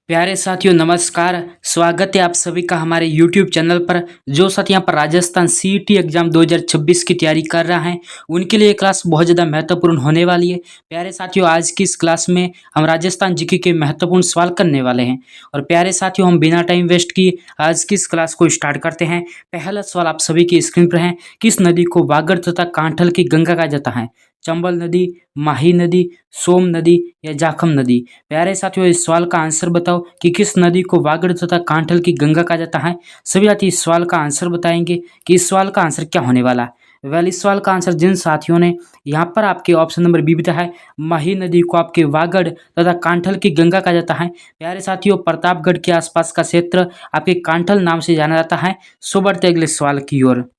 प्यारे साथियों नमस्कार। स्वागत है आप सभी का हमारे YouTube चैनल पर। जो साथी यहाँ पर राजस्थान सीईटी एग्जाम 2026 की तैयारी कर रहा है उनके लिए ये क्लास बहुत ज़्यादा महत्वपूर्ण होने वाली है। प्यारे साथियों आज की इस क्लास में हम राजस्थान जीके के महत्वपूर्ण सवाल करने वाले हैं। और प्यारे साथियों हम बिना टाइम वेस्ट किए आज की इस क्लास को स्टार्ट करते हैं। पहला सवाल आप सभी की स्क्रीन पर है। किस नदी को वागड़ तथा कांठल की गंगा कहा जाता है? चंबल नदी, माही नदी, सोम नदी या जाखम नदी? प्यारे साथियों इस सवाल का आंसर बताओ कि किस नदी को वागड़ तथा कांठल की गंगा कहा जाता है। सभी साथी इस सवाल का आंसर बताएंगे कि इस सवाल का आंसर क्या होने वाला है। इस सवाल का आंसर जिन साथियों ने यहाँ पर आपके ऑप्शन नंबर बी बताया है, माही नदी को आपके वागड़ तथा कांठल की गंगा कहा जाता है। प्यारे साथियों प्रतापगढ़ के आसपास का क्षेत्र आपके कांठल नाम से जाना जाता है। सो बढ़ते अगले सवाल की ओर।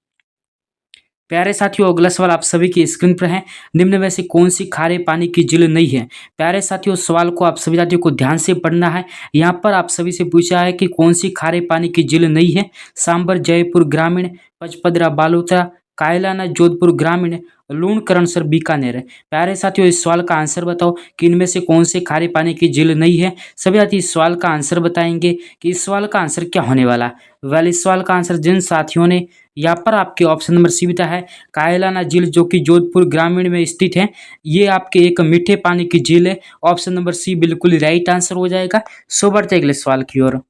प्यारे साथियों अगला सवाल आप सभी की स्क्रीन पर है। निम्न में से कौन सी खारे पानी की झील नहीं है? प्यारे साथियों सवाल को आप सभी साथियों को ध्यान से पढ़ना है। यहाँ पर आप सभी से पूछा है कि कौन सी खारे पानी की झील नहीं है। सांबर जयपुर ग्रामीण, पचपदरा बालोतरा, कायलाना जोधपुर ग्रामीण, लूणकरणसर बीकानेर। प्यारे साथियों इस सवाल का आंसर बताओ कि इनमें से कौन से खारे पानी की झील नहीं है। सभी साथी इस सवाल का आंसर बताएंगे कि इस सवाल का आंसर क्या होने वाला। इस सवाल का आंसर जिन साथियों ने यहाँ पर आपके ऑप्शन नंबर सी बिता है, कायलाना झील जो कि जोधपुर ग्रामीण में स्थित है, ये आपके एक मीठे पानी की झील है। ऑप्शन नंबर सी बिल्कुल ही राइट आंसर हो जाएगा। सो बढ़ते अगले सवाल की ओर।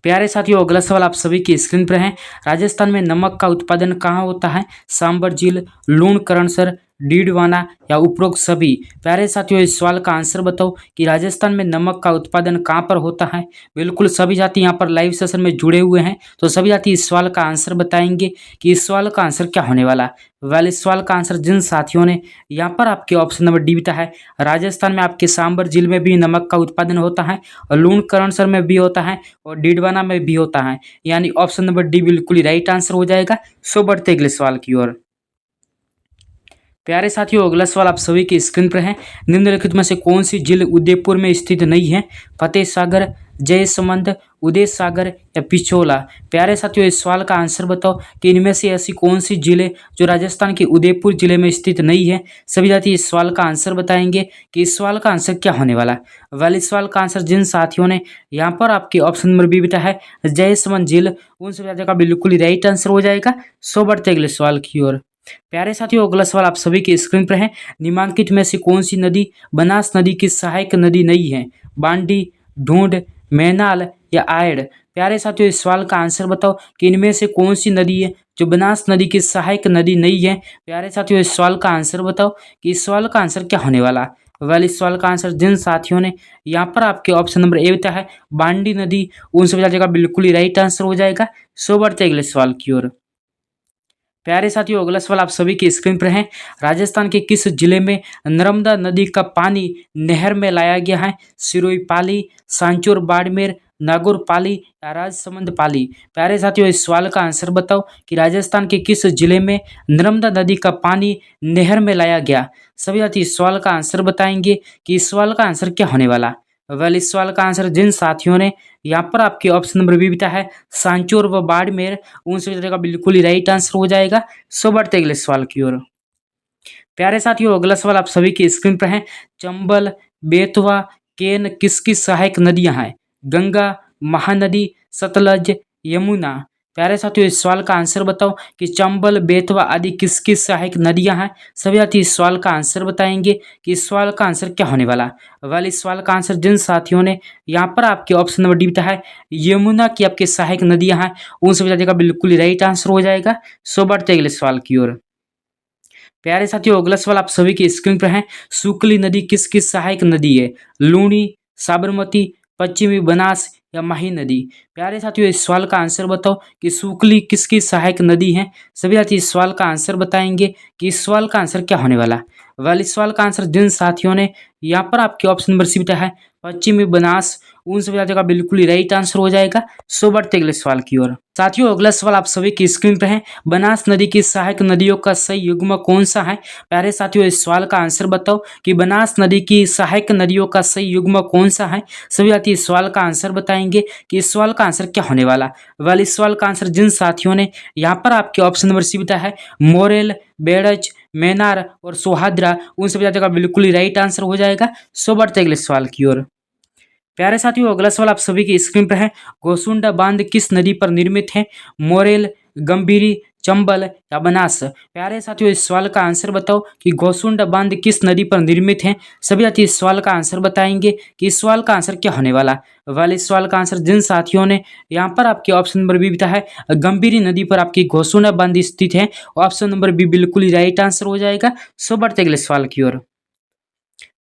प्यारे साथियों अगला सवाल आप सभी की स्क्रीन पर है। राजस्थान में नमक का उत्पादन कहाँ होता है? सांबर झील, लूणकरणसर, डीडवाना या उपरोक्त सभी? प्यारे साथियों इस सवाल का आंसर बताओ कि राजस्थान में नमक का उत्पादन कहाँ पर होता है। बिल्कुल सभी साथी यहाँ पर लाइव सेशन में जुड़े हुए हैं, तो सभी साथी इस सवाल का आंसर बताएंगे कि इस सवाल का आंसर क्या होने वाला। इस सवाल का आंसर जिन साथियों ने यहाँ पर आपके ऑप्शन नंबर डी बिता है, राजस्थान में आपके सांबर झील में भी नमक का उत्पादन होता है और लूणकरणसर में भी होता है और डीडवाना में भी होता है, यानी ऑप्शन नंबर डी बिल्कुल ही राइट आंसर हो जाएगा। सो बढ़ते अगले सवाल की ओर। प्यारे साथियों अगला सवाल आप सभी की स्क्रीन पर है। निम्नलिखित में से कौन सी झील उदयपुर में स्थित नहीं है? फतेह सागर, जयसमंद, उदय सागर या पिछोला? प्यारे साथियों इस सवाल का आंसर बताओ कि इनमें से ऐसी कौन सी झील है जो राजस्थान के उदयपुर जिले में स्थित नहीं है। सभी साथी इस सवाल का आंसर बताएंगे कि इस सवाल का आंसर क्या होने वाला। इस सवाल का आंसर जिन साथियों ने यहाँ पर आपके ऑप्शन नंबर बी बिता है, जयसमंद झील, उन सभी साथियों का बिल्कुल ही राइट आंसर हो जाएगा। सो बढ़ते अगले सवाल की ओर। प्यारे साथियों अगला सवाल आप सभी की स्क्रीन पर है। निम्नलिखित में से कौन सी नदी बनास नदी की सहायक नदी नहीं है? बांडी, ढूंढ, मैनाल या आयड़? प्यारे साथियों इस सवाल का आंसर बताओ कि इनमें से कौन सी नदी है जो बनास नदी की सहायक नदी नहीं है। प्यारे साथियों इस सवाल का आंसर बताओ कि इस सवाल का आंसर क्या होने वाला। इस सवाल का आंसर जिन साथियों ने यहाँ पर आपके ऑप्शन नंबर ए होता है, बांडी नदी, उन सभी साथियों का बिल्कुल ही राइट आंसर हो जाएगा। सो बढ़ते अगले सवाल की ओर। प्यारे साथियों अगला सवाल आप सभी की स्क्रीन पर है। राजस्थान के किस जिले में नर्मदा नदी का पानी नहर में लाया गया है? सिरोही पाली, सांचौर बाड़मेर, नागौर पाली या राजसमंद पाली? प्यारे साथियों इस सवाल का आंसर बताओ कि राजस्थान के किस जिले में नर्मदा नदी का पानी नहर में लाया गया। सभी साथी इस सवाल का आंसर बताएंगे कि इस सवाल का आंसर क्या होने वाला। इस सवाल का आंसर जिन साथियों ने यहाँ पर आपके ऑप्शन नंबर बी बिता है, सांचौर व बाड़मेर, उन सभी तरह का बिल्कुल ही राइट आंसर हो जाएगा। सो बढ़ते अगले सवाल की ओर। प्यारे साथियों अगला सवाल आप सभी की स्क्रीन पर है। चंबल, बेतवा, केन किसकी सहायक नदियां हैं? गंगा, महानदी, सतलज, यमुना? प्यारे साथियों इस सवाल का आंसर बताओ कि चंबल, बेतवा आदि किसकी सहायक नदियां हैं। सभी साथी इस सवाल का आंसर बताएंगे कि इस सवाल का आंसर क्या होने वाला। इस सवाल का आंसर जिन साथियों ने यहाँ पर आपके ऑप्शन नंबर डी है, यमुना की आपकी सहायक नदियां हैं, उन सभी साथी का बिल्कुल ही राइट आंसर हो जाएगा। सो बढ़ते अगले सवाल की ओर। प्यारे साथियों अगला सवाल आप सभी की स्क्रीन पर है। सुकली नदी किसकी सहायक नदी है? लूणी, साबरमती, पश्चिमी बनास या माही नदी? प्यारे साथियों इस सवाल का आंसर बताओ कि सुकली किसकी सहायक नदी है। सभी साथी इस सवाल का आंसर बताएंगे कि इस सवाल का आंसर क्या होने वाला। इस सवाल का आंसर जिन साथियों ने यहाँ पर आपके ऑप्शन नंबर सी बिता है, पश्चिमी बनास, उन सभी साथियों का बिल्कुल ही राइट आंसर हो जाएगा। सो बढ़ते अगले सवाल की ओर। साथियों अगला सवाल आप सभी की स्क्रीन पर है। बनास नदी की सहायक नदियों का सही युग्म कौन सा है? प्यारे साथियों इस सवाल का आंसर बताओ कि बनास नदी की सहायक नदियों का सही युग्म कौन सा है। सभी साथी इस सवाल का आंसर बताएंगे कि इस सवाल का आंसर क्या होने वाला। इस सवाल का आंसर जिन साथियों ने यहाँ पर आपके ऑप्शन नंबर सी बिता है, मोरेल, बेड़च, मैनार और सोहाद्रा, उन सभी साथियों का बिल्कुल ही राइट आंसर हो जाएगा। सो बढ़ते अगले सवाल की ओर। प्यारे साथियों, अगला सवाल आप सभी की स्क्रीन पर है। गोसुंडा बांध किस नदी पर निर्मित है? मोरेल, गंभीरी, चंबल या बनास? प्यारे साथियों, इस सवाल का आंसर बताओ कि गोसुंडा बांध किस नदी पर निर्मित है। सभी साथी इस सवाल का आंसर बताएंगे कि इस सवाल का आंसर क्या होने वाला। वाले इस सवाल का आंसर जिन साथियों ने यहाँ पर आपके ऑप्शन नंबर बी बताया है, गंभीरी नदी पर आपकी गोसुंडा बांध स्थित है, ऑप्शन नंबर बी बिल्कुल ही राइट आंसर हो जाएगा। सो बढ़ते अगले सवाल की ओर।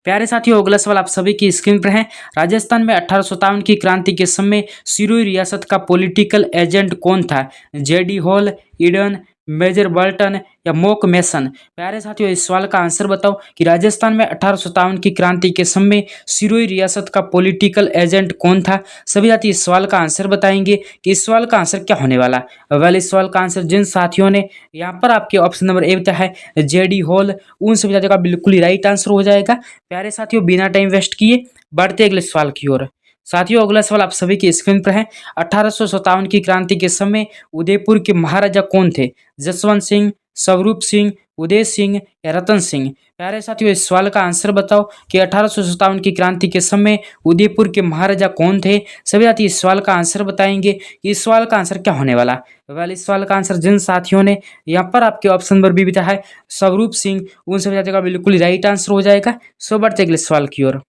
प्यारे साथियों, अगला सवाल आप सभी की स्क्रीन पर है। राजस्थान में 1857 की क्रांति के समय सिरोही रियासत का पॉलिटिकल एजेंट कौन था? J D Hall, Eden, major Burton या मोक मेसन? प्यारे साथियों, इस सवाल का आंसर बताओ कि राजस्थान में 1857 की क्रांति के समय सिरोही रियासत का पॉलिटिकल एजेंट कौन था। सभी साथी इस सवाल का आंसर बताएंगे कि इस सवाल का आंसर क्या होने वाला। वेल, इस सवाल का आंसर जिन साथियों ने यहाँ पर आपके ऑप्शन नंबर ए बताया है, जेडी हॉल, उन सभी साथियों का बिल्कुल ही राइट आंसर हो जाएगा। प्यारे साथियों, बिना टाइम वेस्ट किए बढ़ते अगले सवाल की ओर। साथियों, अगला सवाल आप सभी की स्क्रीन पर है। 1857 की क्रांति के समय उदयपुर के महाराजा कौन थे? जसवंत सिंह, स्वरूप सिंह, उदय सिंह या रतन सिंह? प्यारे साथियों, इस सवाल का आंसर बताओ कि 1857 की क्रांति के समय उदयपुर के महाराजा कौन थे। सभी साथी इस सवाल का आंसर बताएंगे कि इस सवाल का आंसर क्या होने वाला। वेल, इस सवाल का आंसर जिन साथियों ने यहाँ पर आपके ऑप्शन नंबर बी बताया है, स्वरूप सिंह, उन सभी साथियों का बिल्कुल राइट आंसर हो जाएगा। सो बढ़ते अगले सवाल की ओर।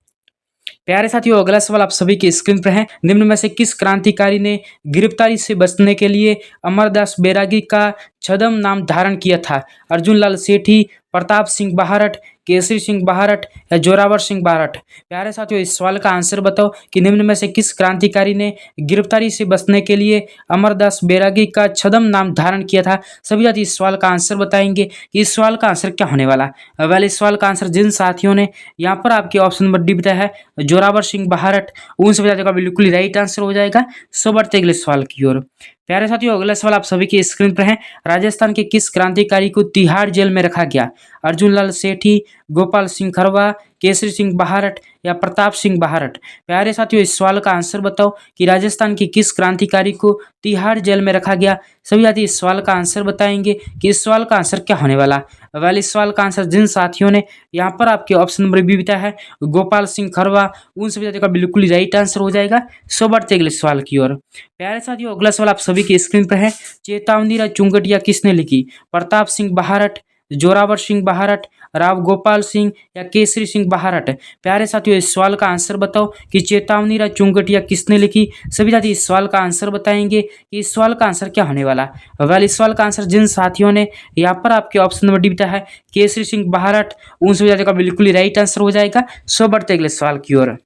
प्यारे साथियों, अगला सवाल आप सभी की स्क्रीन पर है। निम्न में से किस क्रांतिकारी ने गिरफ्तारी से बचने के लिए अमरदास बैरागी का छद्म नाम धारण किया था? अर्जुन लाल सेठी, प्रताप सिंह बाहरट, केसरी सिंह बाहरट या जोरावर सिंह बाहरट? प्यारे साथियों, इस सवाल का आंसर बताओ कि निम्न में से किस क्रांतिकारी ने गिरफ्तारी से बचने के लिए अमरदास बैरागी का छद्म नाम धारण किया था। सभी साथी इस सवाल का आंसर बताएंगे कि इस सवाल का आंसर क्या होने वाला। वेल, इस सवाल का आंसर जिन साथियों ने यहाँ पर आपके ऑप्शन नंबर डी बताया है, जोरावर सिंह बाहरट, उन सभी साथियों का बिल्कुल राइट आंसर हो जाएगा। सो बढ़ते अगले सवाल की ओर। प्यारे साथियों, अगला सवाल आप सभी की स्क्रीन पर है। राजस्थान के किस क्रांतिकारी को तिहाड़ जेल में रखा गया? अर्जुन लाल सेठी, गोपाल सिंह खरवा, केसरी सिंह बाहरट या प्रताप सिंह बाहरट? प्यारे साथियों, इस सवाल का आंसर बताओ कि राजस्थान की किस क्रांतिकारी को तिहाड़ जेल में रखा गया। सभी साथी इस सवाल का आंसर बताएंगे कि इस सवाल का आंसर क्या होने वाला। वेल, इस सवाल का आंसर जिन साथियों ने यहाँ पर आपके ऑप्शन नंबर बी बताया है, गोपाल सिंह खरवा, उन सभी साथियों का बिल्कुल राइट आंसर हो जाएगा। सो बढ़ते अगले सवाल की ओर। प्यारे साथियों, अगला सवाल आप सभी की स्क्रीन पर है। चेतावनी चुंगटिया किसने लिखी? प्रताप सिंह बाहरट, जोरावर सिंह बाहरट, राव गोपाल सिंह या केसरी सिंह बाहरट? प्यारे साथियों, इस सवाल का आंसर बताओ कि चेतावनी चुंगटिया किसने लिखी। सभी साथी इस सवाल का आंसर बताएंगे कि इस सवाल का आंसर क्या होने वाला। वेल, इस सवाल का आंसर जिन साथियों ने यहाँ पर आपके ऑप्शन नंबर डी बताया है, केसरी सिंह बाहरट, उन सभी साथियों का बिल्कुल ही राइट आंसर हो जाएगा। सो बढ़ते अगले सवाल की ओर।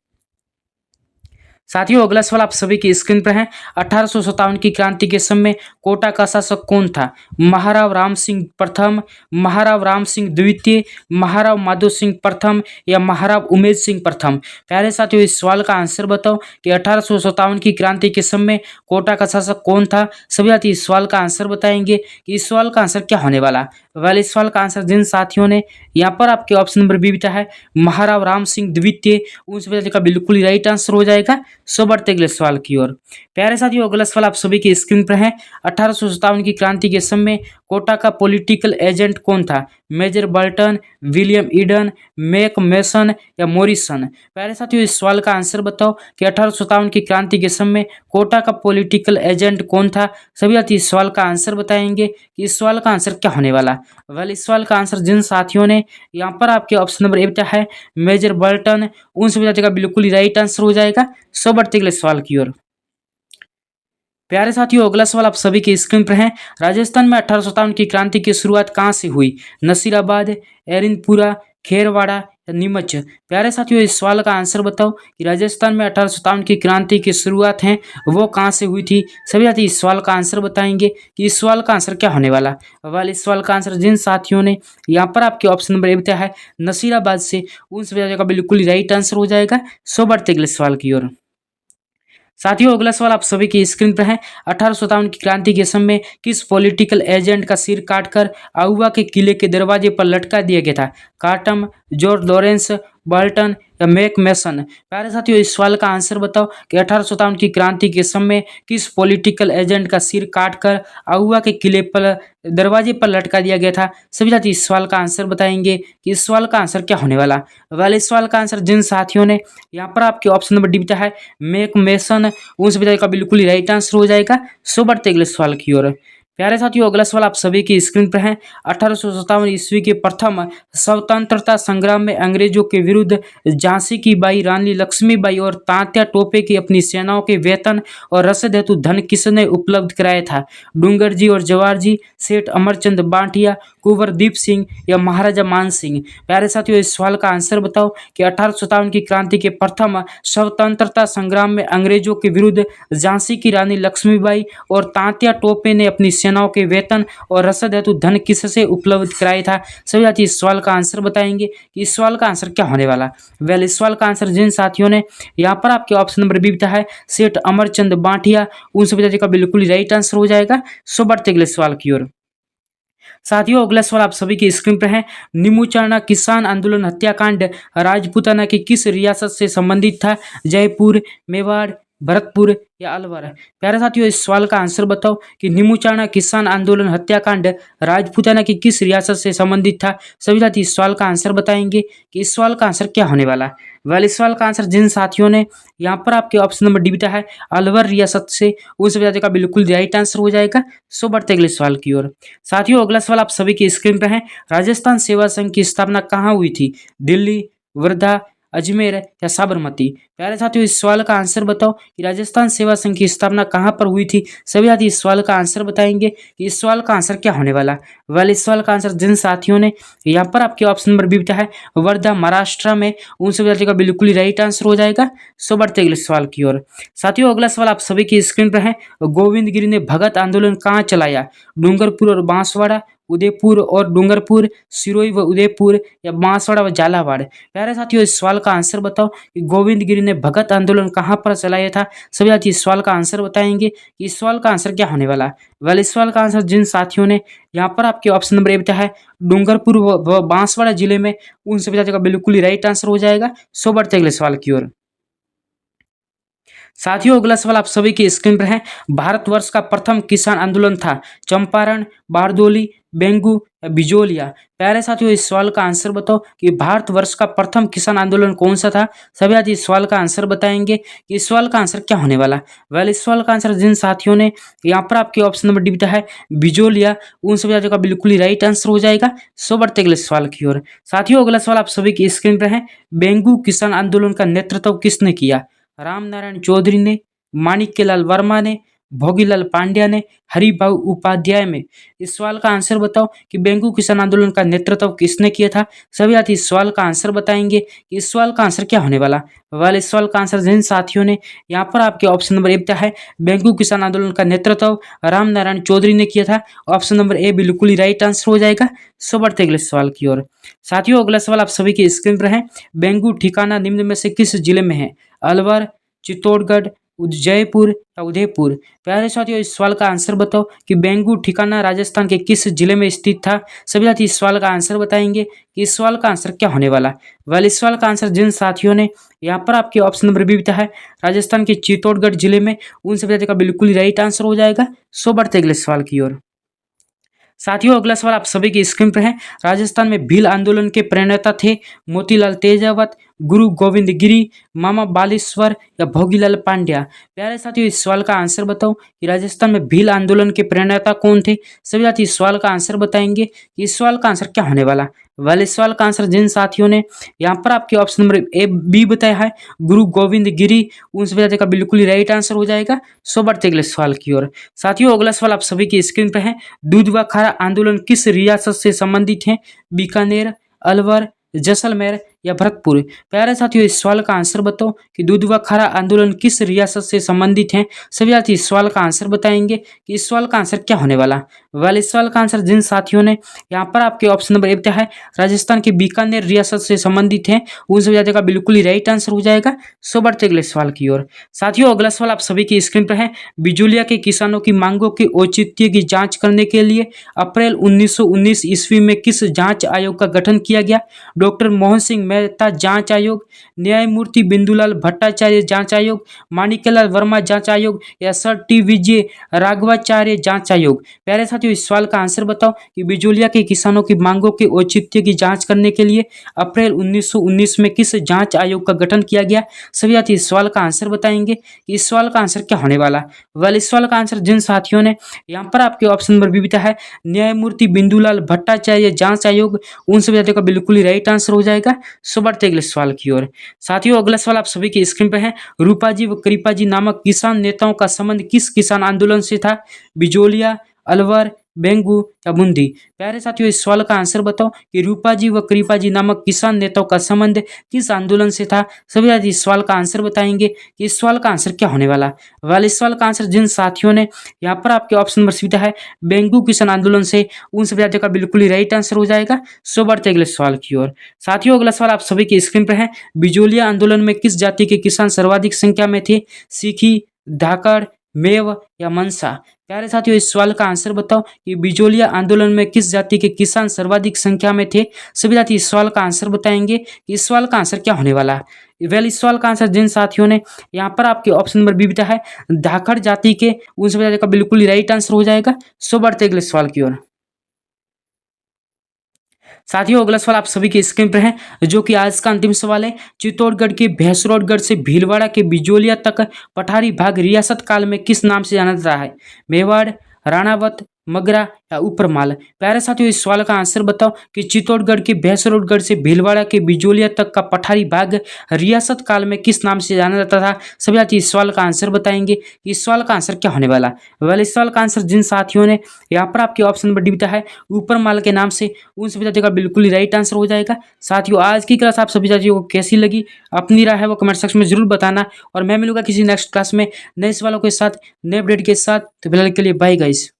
साथियों, अगला सवाल आप सभी की स्क्रीन पर है। 1857 की क्रांति के समय कोटा का शासक कौन था? महाराव राम सिंह प्रथम, महाराव राम सिंह द्वितीय, महाराव माधो सिंह प्रथम या महाराव उमेद सिंह प्रथम? प्यारे साथियों, इस सवाल का आंसर बताओ कि 1857 की क्रांति के समय कोटा का शासक कौन था। सभी साथी इस सवाल का आंसर बताएंगे कि इस सवाल का आंसर क्या होने वाला। वेल, इस सवाल का आंसर जिन साथियों ने यहाँ पर आपके ऑप्शन नंबर बी बताया है, महाराव राम सिंह द्वितीय, उन सभी साथियों का बिल्कुल ही राइट आंसर हो जाएगा। सो बढ़ते अगले सवाल की ओर। प्यारे साथियों, अगला सवाल आप सभी की स्क्रीन पर है। 1857 की क्रांति के समय कोटा का पॉलिटिकल एजेंट कौन था? Major Burton, William Eden, Mac Mason या मॉरिसन? प्यारे साथियों, इस सवाल का आंसर बताओ कि 1857 की क्रांति के समय कोटा का पॉलिटिकल एजेंट कौन था। सभी साथी इस सवाल का आंसर बताएंगे कि इस सवाल का आंसर क्या होने वाला। वेल, इस सवाल का आंसर जिन साथियों ने यहाँ पर आपके ऑप्शन नंबर ए बताया है, मेजर बर्टन, उन सभी साथियों का बिल्कुल ही राइट आंसर हो जाएगा। सो बढ़ते अगले सवाल की ओर। प्यारे साथियों, अगला सवाल आप सभी की स्क्रीन पर है। राजस्थान में 1857 की क्रांति की शुरुआत कहाँ से हुई? नसीराबाद, एरिनपुरा, खेरवाड़ा या नीमच? प्यारे साथियों, इस सवाल का आंसर बताओ कि राजस्थान में 1857 की क्रांति की शुरुआत है वो कहाँ से हुई थी। सभी साथी इस सवाल का आंसर बताएंगे कि इस सवाल का आंसर क्या होने वाला। वाल इस सवाल का आंसर जिन साथियों ने यहाँ पर आपके ऑप्शन नंबर ए बताया है, नसीराबाद से, उन सभी साथियों का बिल्कुल राइट आंसर हो जाएगा। सो बढ़ते अगले सवाल की ओर। साथियों, अगला सवाल आप सभी की स्क्रीन पर है। 1857 की क्रांति के समय किस पॉलिटिकल एजेंट का सिर काटकर आउवा के किले के दरवाजे पर लटका दिया गया था? कार्टम, जॉर्ज लॉरेंस, बर्टन या मैक मैसन? प्यारे साथियों, इस सवाल का आंसर बताओ कि 1857 की क्रांति के समय किस पॉलिटिकल एजेंट का सिर काटकर आउवा के किले पर दरवाजे पर लटका दिया गया था? सभी साथी इस सवाल का आंसर बताएंगे कि इस सवाल का आंसर क्या होने वाला। वाले इस सवाल का आंसर जिन साथियों ने यहाँ पर आपके ऑप्शन नंबर डी बताया है मैक मैसन, उन सभी का बिल्कुल ही राइट आंसर हो जाएगा। सो बढ़ते अगले सवाल की ओर। प्यारे साथियों, अगला सवाल आप सभी की स्क्रीन पर है। 1857 ईस्वी के प्रथम स्वतंत्रता संग्राम में अंग्रेजों के विरुद्ध झांसी की बाई रानी लक्ष्मीबाई और तात्या टोपे की अपनी सेनाओं के वेतन और रसद हेतु धन किसने उपलब्ध कराया था? डूंगर जी और जवाहर जी, सेठ अमरचंद बांटिया, कुंवरदीप सिंह या महाराजा मान सिंह? प्यारे साथियों, इस सवाल का आंसर बताओ कि 1857 की क्रांति के प्रथम स्वतंत्रता संग्राम में अंग्रेजों के विरुद्ध झांसी की रानी लक्ष्मीबाई और तात्या टोपे ने अपनी सेनाओं के वेतन और रसद हेतु धन किससे उपलब्ध कराया था? सभी साथी इस सवाल का आंसर बताएंगे कि इस सवाल का आंसर क्या होने वाला। वेल, इस सवाल का आंसर जिन साथियों ने यहाँ पर आपके ऑप्शन नंबर बी बताया है सेठ अमरचंद बांटिया, उन सभी साथी का बिल्कुल ही राइट आंसर हो जाएगा। सो बढ़ते अगले सवाल की ओर। साथियों, अगला सवाल आप सभी की स्क्रीन पर है। निमुचाना किसान आंदोलन हत्याकांड राजपूताना की किस रियासत से संबंधित था? जयपुर, मेवाड़, भरतपुर या अलवर? प्यारे साथियों, इस सवाल का आंसर बताओ कि निमुचाना किसान आंदोलन हत्याकांड राजपूताना की किस रियासत से संबंधित था? सभी साथी इस सवाल का आंसर बताएंगे कि इस सवाल का आंसर क्या होने वाला। वेल, इस सवाल का आंसर जिन साथियों ने यहाँ पर आपके ऑप्शन नंबर डी बताया है अलवर रियासत से, उन सभी साथियों का बिल्कुल राइट आंसर हो जाएगा। सो बढ़ते अगले सवाल की ओर। साथियों, अगला सवाल आप सभी की स्क्रीन पर है। राजस्थान सेवा संघ की स्थापना कहाँ हुई थी? दिल्ली, वर्धा, अजमेर या साबरमती? प्यारे साथियों, इस सवाल का आंसर बताओ कि राजस्थान सेवा संघ की स्थापना कहाँ पर हुई थी? सभी साथी इस सवाल का आंसर बताएंगे कि इस सवाल का आंसर क्या होने वाला। वेल, इस सवाल का आंसर जिन साथियों ने यहाँ पर आपके ऑप्शन नंबर बी बताया है वर्धा महाराष्ट्र में, उन सभी साथियों का बिल्कुल ही राइट आंसर हो जाएगा। सो बढ़ते अगले सवाल की ओर। साथियों, अगला सवाल आप सभी की स्क्रीन पर है। गोविंद गिरी ने भगत आंदोलन कहाँ चलाया? डूंगरपुर और बांसवाड़ा, उदयपुर और डूंगरपुर, सिरोही व उदयपुर या बांसवाड़ा व झालावाड़? प्यारे साथियों, इस सवाल का आंसर बताओ कि गोविंद गिरी ने भगत आंदोलन कहाँ पर चलाया था? सभी साथी इस सवाल का आंसर बताएंगे कि इस सवाल का आंसर क्या होने वाला। वेल, इस सवाल का आंसर जिन साथियों ने यहाँ पर आपके ऑप्शन नंबर ए बताया है डूंगरपुर व बांसवाड़ा जिले में, उन सभी साथियों का बिल्कुल ही राइट आंसर हो जाएगा। सो बढ़ते अगले सवाल की ओर। साथियों, अगला सवाल आप सभी की स्क्रीन पर है। भारतवर्ष का प्रथम किसान आंदोलन था चंपारण, बारदोली, बेंगू या बिजोलिया? प्यारे साथियों, इस सवाल का आंसर बताओ कि भारतवर्ष का प्रथम किसान आंदोलन कौन सा था? सभी साथी इस सवाल का आंसर बताएंगे कि इस सवाल का आंसर क्या होने वाला। वेल, इस सवाल का आंसर जिन साथियों ने यहाँ पर आपके ऑप्शन नंबर डी बताया है बिजोलिया, उन सभी साथियों का बिल्कुल ही राइट आंसर हो जाएगा। सो बढ़ते अगले सवाल की ओर। साथियों, अगला सवाल आप सभी की स्क्रीन पर है। बेंगू किसान आंदोलन का नेतृत्व किसने किया? राम नारायण चौधरी ने, माणिक्यलाल वर्मा ने, भोगीलाल पांड्या ने, हरिभाऊ उपाध्याय में? इस सवाल का आंसर बताओ कि बेंगू किसान आंदोलन का नेतृत्व किसने किया था? सभी साथी इस सवाल का आंसर बताएंगे कि इस सवाल का आंसर क्या होने वाला। वाले इस सवाल का आंसर जिन साथियों ने यहाँ पर आपके ऑप्शन नंबर ए बताया है बेंगू किसान आंदोलन का नेतृत्व राम नारायण चौधरी ने किया था, ऑप्शन नंबर ए बिल्कुल ही राइट आंसर हो जाएगा। सो बढ़ते अगले सवाल की ओर। साथियों, अगला सवाल आप सभी की स्क्रीन पर है। बेंगू ठिकाना निम्न में से किस जिले में है? अलवर, चित्तौड़गढ़, जयपुर या उदयपुर? प्यारे साथियों, इस सवाल का आंसर बताओ कि बेंगू ठिकाना राजस्थान के किस जिले में स्थित था? सभी साथी इस सवाल का आंसर बताएंगे कि इस सवाल का आंसर क्या होने वाला। वेल, इस सवाल का आंसर जिन साथियों ने यहाँ पर आपके ऑप्शन नंबर बी बताया है राजस्थान के चित्तौड़गढ़ जिले में, उन सभी साथियों का बिल्कुल ही राइट आंसर हो जाएगा। सो बढ़ते अगले सवाल की ओर। साथियों, अगला सवाल आप सभी की स्क्रीन पर है। राजस्थान में भील आंदोलन के प्रणेता थे मोतीलाल तेजावत, गुरु गोविंद गिरी, मामा बालेश्वर या भोगीलाल पांड्या? प्यारे साथियों, इस सवाल का आंसर बताओ कि राजस्थान में भील आंदोलन के प्रणेता कौन थे? सभी साथी इस सवाल का आंसर बताएंगे कि इस सवाल का आंसर क्या होने वाला। वाले सवाल का आंसर जिन साथियों ने यहाँ पर आपके ऑप्शन नंबर ए बी बताया है गुरु गोविंद गिरी, उन सभी साथियों का बिल्कुल ही राइट आंसर हो जाएगा। सो बढ़ते अगले सवाल की ओर। साथियों, अगला सवाल आप सभी की स्क्रीन पर है। दूध व खारा आंदोलन किस रियासत से संबंधित है? बीकानेर, अलवर, जैसलमेर या भरतपुर? प्यारे साथियों, इस सवाल का आंसर बताओ कि दूध व खारा आंदोलन किस रियासत से संबंधित है? सभी साथी इस सवाल का आंसर बताएंगे कि इस सवाल का आंसर क्या होने वाला। वेल, इस सवाल का आंसर जिन साथियों ने यहाँ पर आपके ऑप्शन नंबर ए बताया है राजस्थान के बीकानेर रियासत से संबंधित है, उन सभी साथियों का बिल्कुल ही राइट आंसर हो जाएगा। सो बढ़ते अगले सवाल की ओर। साथियों, अगला सवाल आप सभी की स्क्रीन पर है। बिजोलिया के किसानों की मांगों के औचित्य की जांच करने के लिए अप्रैल 1919 ईस्वी में किस जांच आयोग का गठन किया गया? डॉक्टर मोहन सिंह मेहता जांच आयोग, न्यायमूर्ति बिंदुलाल भट्टाचार्य जांच आयोग, माणिक्यलाल वर्मा जांच आयोग या सर टी विजय राघवाचार्य जांच आयोग। प्यारे साथियों, इस सवाल का आंसर बताओ कि बिजोलिया के किसानों की मांगों के औचित्य की जांच करने के लिए अप्रैल 1919 में किस जांच आयोग का गठन किया गया। सभी साथी इस सवाल का आंसर बताएंगे कि इस सवाल का आंसर क्या होने वाला। वेल, इस सवाल का आंसर जिन साथियों ने यहाँ पर आपके ऑप्शन नंबर बी बिता है न्यायमूर्ति बिंदुलाल भट्टाचार्य जांच आयोग, उन सभी साथियों का बिल्कुल ही राइट आंसर हो जाएगा। सो बढ़ते अगले सवाल की ओर। साथियों, अगला सवाल आप सभी की स्क्रीन पर है। रूपाजी व कृपाजी नामक किसान नेताओं का संबंध किस किसान आंदोलन से था। बिजोलिया, अलवर, बेंगू या बूंदी। प्यारे साथियों, इस सवाल का आंसर बताओ कि रूपाजी व कृपाजी नामक किसान नेताओं का संबंध किस आंदोलन से था। सभी साथी इस सवाल का आंसर बताएंगे कि इस सवाल का आंसर क्या होने वाला। वाले इस सवाल का आंसर जिन साथियों ने यहाँ पर आपके ऑप्शन नंबर सीधा है बेंगू किसान आंदोलन से, उन सभी साथियों का बिल्कुल ही राइट आंसर हो जाएगा। सो बढ़ते अगले सवाल की ओर। साथियों, अगला सवाल आप सभी की स्क्रीन पर है। बिजोलिया आंदोलन में किस जाति के किसान सर्वाधिक संख्या में थे। सीखी, धाकड़, मेव या मनसा। प्यारे साथियों, इस सवाल का आंसर बताओ कि बिजोलिया आंदोलन में किस जाति के किसान सर्वाधिक संख्या में थे। सभी साथी इस सवाल का आंसर बताएंगे कि इस सवाल का आंसर क्या होने वाला। वेल, इस सवाल का आंसर जिन साथियों ने यहाँ पर आपके ऑप्शन नंबर बी बिता है धाकड़ जाति के, उन सभी साथियों का बिल्कुल ही राइट आंसर हो जाएगा। सो बढ़ते अगले सवाल की ओर। साथियों, अगला सवाल आप सभी की स्क्रीन पर है, जो कि आज का अंतिम सवाल है। चित्तौड़गढ़ के भैंसरोडगढ़ से भीलवाड़ा के बिजोलिया तक पठारी भाग रियासत काल में किस नाम से जाना जाता है। मेवाड़, राणावत, मगरा या उपरमाल। प्यारे साथियों, इस सवाल का आंसर बताओ कि चित्तौड़गढ़ के भैंसरोडगढ़ से भीलवाड़ा के बिजोलिया तक का पठारी भाग रियासत काल में किस नाम से जाना जाता था। सभी साथी इस सवाल का आंसर बताएंगे कि इस सवाल का आंसर क्या होने वाला। वेल, इस सवाल का आंसर जिन साथियों ने यहाँ पर आपके ऑप्शन नंबर डी बिता है उपरमाल के नाम से, उन सभी साथियों का बिल्कुल ही राइट आंसर हो जाएगा। साथियों, आज की क्लास आप सभी साथियों को कैसी लगी, अपनी राय है वो कमेंट सेक्शन में जरूर बताना, और मैं मिलूंगा किसी नेक्स्ट क्लास में नए सवालों के साथ, नए अपडेट के साथ। तो फिलहाल के लिए बाय गाइस।